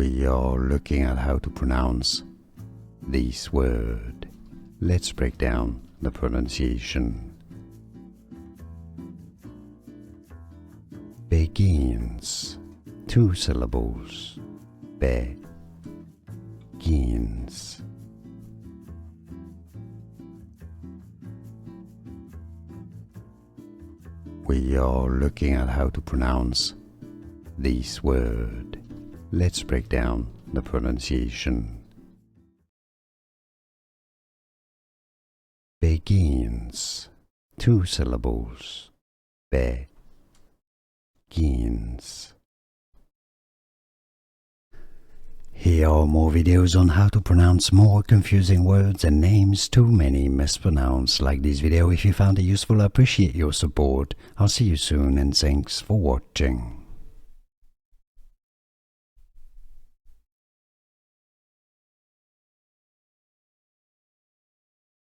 We are looking at how to pronounce this word. Let's break down the pronunciation. Begins, 2 syllables. Begins. We are looking at how to pronounce this word. Let's break down the pronunciation. Begins, 2 syllables. Begins. Here are more videos on how to pronounce more confusing words and names too many mispronounced. Like this video if you found it useful. I appreciate your support. I'll see you soon and thanks for watching.